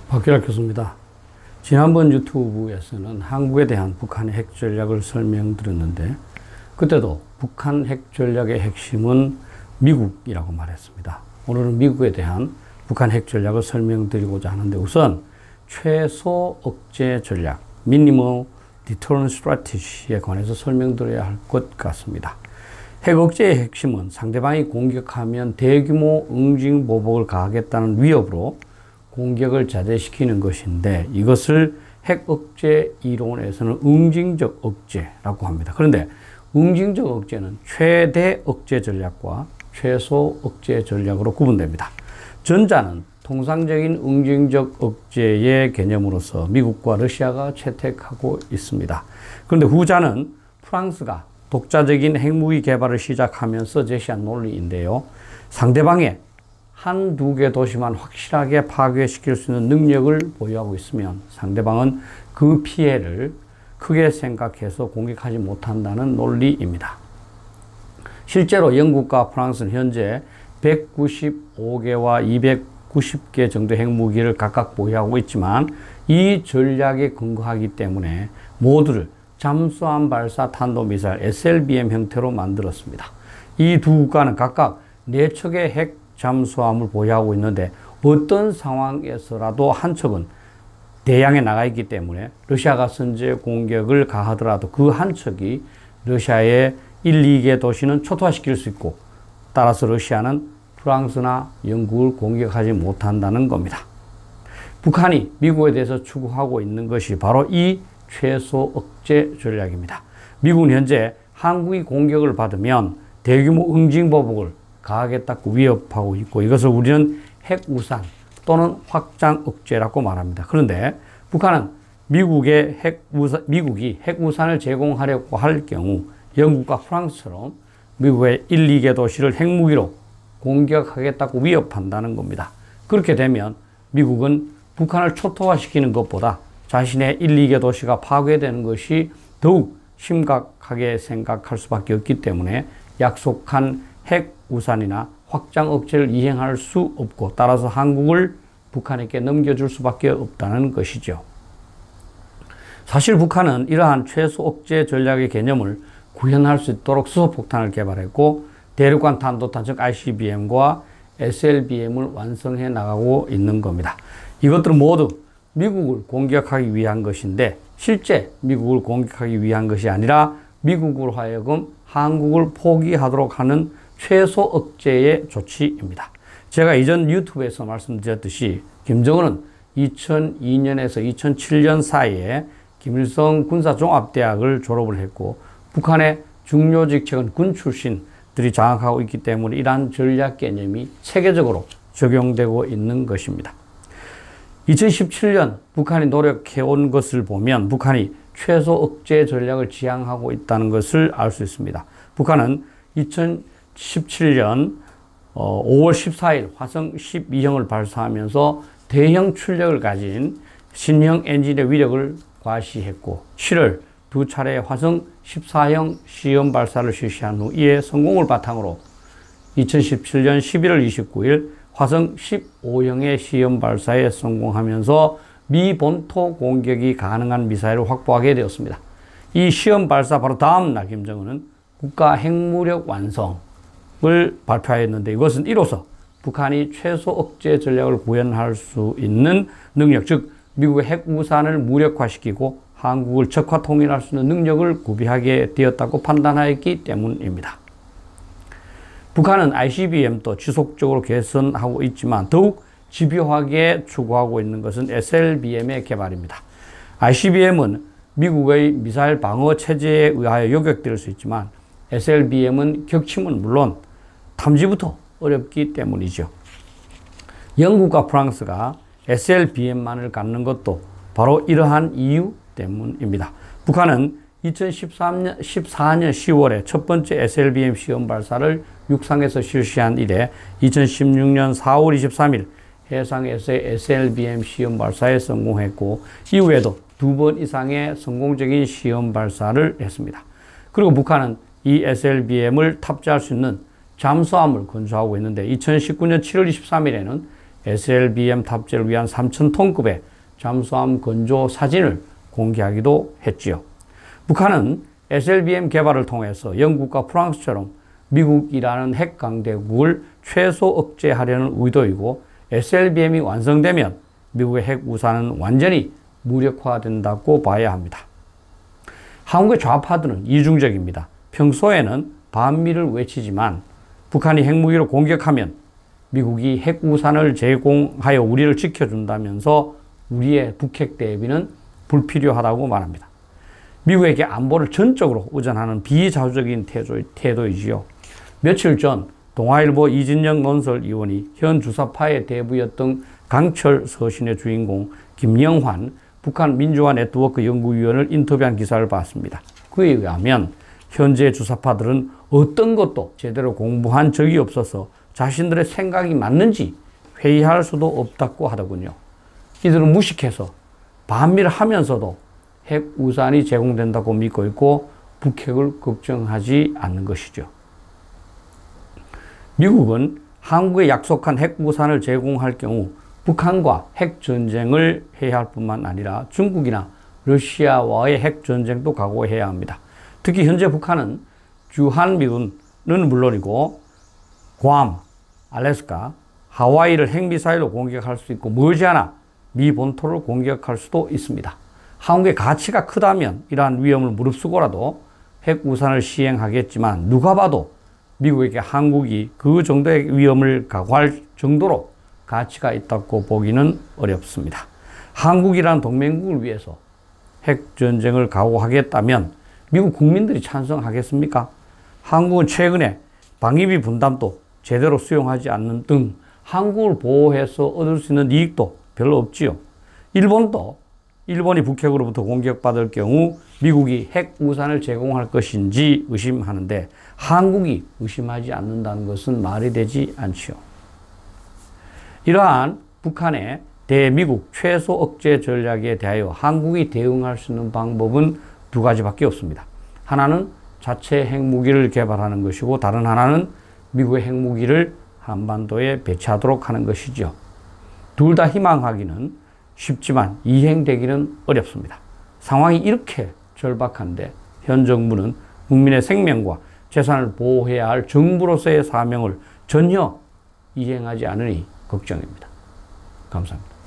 박규락 교수입니다. 지난번 유튜브에서는 한국에 대한 북한의 핵 전략을 설명드렸는데 그때도 북한 핵 전략의 핵심은 미국이라고 말했습니다. 오늘은 미국에 대한 북한 핵 전략을 설명드리고자 하는데 우선 최소 억제 전략, Minimum Deterrence Strategy에 관해서 설명드려야 할 것 같습니다. 핵 억제의 핵심은 상대방이 공격하면 대규모 응징 보복을 가하겠다는 위협으로 공격을 자제시키는 것인데 이것을 핵 억제 이론에서는 응징적 억제라고 합니다. 그런데 응징적 억제는 최대 억제 전략과 최소 억제 전략으로 구분됩니다. 전자는 통상적인 응징적 억제의 개념으로서 미국과 러시아가 채택하고 있습니다. 그런데 후자는 프랑스가 독자적인 핵무기 개발을 시작하면서 제시한 논리인데요. 상대방의 한두 개 도시만 확실하게 파괴시킬 수 있는 능력을 보유하고 있으면 상대방은 그 피해를 크게 생각해서 공격하지 못한다는 논리입니다. 실제로 영국과 프랑스는 현재 195개와 290개 정도의 핵무기를 각각 보유하고 있지만 이 전략에 근거하기 때문에 모두를 잠수함 발사 탄도미사일 SLBM 형태로 만들었습니다. 이 두 국가는 각각 4척의 핵 잠수함을 보유하고 있는데 어떤 상황에서라도 한 척은 대양에 나가 있기 때문에 러시아가 선제 공격을 가하더라도 그 한 척이 러시아의 1, 2개 도시는 초토화시킬 수 있고 따라서 러시아는 프랑스나 영국을 공격하지 못한다는 겁니다. 북한이 미국에 대해서 추구하고 있는 것이 바로 이 최소 억제 전략입니다. 미국은 현재 한국이 공격을 받으면 대규모 응징 보복을 가하겠다고 위협하고 있고 이것을 우리는 핵우산 또는 확장 억제라고 말합니다. 그런데 북한은 미국이 핵우산을 제공하려고 할 경우 영국과 프랑스처럼 미국의 1, 2개 도시를 핵무기로 공격하겠다고 위협한다는 겁니다. 그렇게 되면 미국은 북한을 초토화시키는 것보다 자신의 1, 2개 도시가 파괴되는 것이 더욱 심각하게 생각할 수밖에 없기 때문에 약속한 핵우산이나 확장 억제를 이행할 수 없고 따라서 한국을 북한에게 넘겨줄 수밖에 없다는 것이죠. 사실 북한은 이러한 최소 억제 전략의 개념을 구현할 수 있도록 수소폭탄을 개발했고 대륙간 탄도탄 즉 ICBM과 SLBM을 완성해 나가고 있는 겁니다. 이것들은 모두 미국을 공격하기 위한 것인데 실제 미국을 공격하기 위한 것이 아니라 미국으로 하여금 한국을 포기하도록 하는 최소 억제의 조치입니다. 제가 이전 유튜브에서 말씀드렸듯이 김정은은 2002년에서 2007년 사이에 김일성 군사종합대학을 졸업을 했고 북한의 중요 직책은 군 출신들이 장악하고 있기 때문에 이러한 전략 개념이 체계적으로 적용되고 있는 것입니다. 2017년 북한이 노력해온 것을 보면 북한이 최소 억제 전략을 지향하고 있다는 것을 알 수 있습니다. 북한은 2017년 5월 14일 화성 12형을 발사하면서 대형 출력을 가진 신형 엔진의 위력을 과시했고 7월 두 차례 화성 14형 시험 발사를 실시한 후 이에 성공을 바탕으로 2017년 11월 29일 화성 15형의 시험 발사에 성공하면서 미 본토 공격이 가능한 미사일을 확보하게 되었습니다. 이 시험 발사 바로 다음 날 김정은은 국가 핵무력 완성을 발표하였는데 이것은 이로써 북한이 최소 억제 전략을 구현할 수 있는 능력, 즉 미국의 핵우산을 무력화시키고 한국을 적화 통일할 수 있는 능력을 구비하게 되었다고 판단하였기 때문입니다. 북한은 ICBM도 지속적으로 개선하고 있지만 더욱 집요하게 추구하고 있는 것은 SLBM의 개발입니다. ICBM은 미국의 미사일 방어 체제에 의하여 요격될 수 있지만 SLBM은 격침은 물론 탐지부터 어렵기 때문이죠. 영국과 프랑스가 SLBM만을 갖는 것도 바로 이러한 이유 때문입니다. 북한은 2014년 10월에 첫 번째 SLBM 시험 발사를 육상에서 실시한 이래 2016년 4월 23일 해상에서의 SLBM 시험 발사에 성공했고 이후에도 2번 이상의 성공적인 시험 발사를 했습니다. 그리고 북한은 이 SLBM을 탑재할 수 있는 잠수함을 건조하고 있는데 2019년 7월 23일에는 SLBM 탑재를 위한 3,000톤급의 잠수함 건조 사진을 공개하기도 했지요. 북한은 SLBM 개발을 통해서 영국과 프랑스처럼 미국이라는 핵 강대국을 최소 억제하려는 의도이고, SLBM이 완성되면 미국의 핵 우산은 완전히 무력화된다고 봐야 합니다. 한국의 좌파들은 이중적입니다. 평소에는 반미를 외치지만 북한이 핵무기로 공격하면 미국이 핵 우산을 제공하여 우리를 지켜준다면서 우리의 북핵 대비는 불필요하다고 말합니다. 미국에게 안보를 전적으로 의존하는 비자주적인 태도이지요. 며칠 전 동아일보 이진영 논설위원이 현 주사파의 대부였던 강철 서신의 주인공 김영환 북한 민주화 네트워크 연구위원을 인터뷰한 기사를 봤습니다. 그에 의하면 현재 주사파들은 어떤 것도 제대로 공부한 적이 없어서 자신들의 생각이 맞는지 회의할 수도 없다고 하더군요. 이들은 무식해서 반미를 하면서도 핵 우산이 제공된다고 믿고 있고 북핵을 걱정하지 않는 것이죠. 미국은 한국에 약속한 핵 우산을 제공할 경우 북한과 핵 전쟁을 해야 할 뿐만 아니라 중국이나 러시아와의 핵 전쟁도 각오해야 합니다. 특히 현재 북한은 주한미군은 물론이고 괌, 알래스카, 하와이를 핵미사일로 공격할 수 있고 머지않아 미 본토를 공격할 수도 있습니다. 한국의 가치가 크다면 이러한 위험을 무릅쓰고라도 핵 우산을 시행하겠지만 누가 봐도 미국에게 한국이 그 정도의 위험을 각오할 정도로 가치가 있다고 보기는 어렵습니다. 한국이란 동맹국을 위해서 핵전쟁을 각오하겠다면 미국 국민들이 찬성하겠습니까? 한국은 최근에 방위비 분담도 제대로 수용하지 않는 등 한국을 보호해서 얻을 수 있는 이익도 별로 없지요. 일본이 북핵으로부터 공격받을 경우 미국이 핵 우산을 제공할 것인지 의심하는데 한국이 의심하지 않는다는 것은 말이 되지 않지요. 이러한 북한의 대미국 최소 억제 전략에 대하여 한국이 대응할 수 있는 방법은 두 가지밖에 없습니다. 하나는 자체 핵무기를 개발하는 것이고 다른 하나는 미국의 핵무기를 한반도에 배치하도록 하는 것이죠. 둘 다 희망하기는 쉽지만 이행되기는 어렵습니다. 상황이 이렇게 절박한데 현 정부는 국민의 생명과 재산을 보호해야 할 정부로서의 사명을 전혀 이행하지 않으니 걱정입니다. 감사합니다.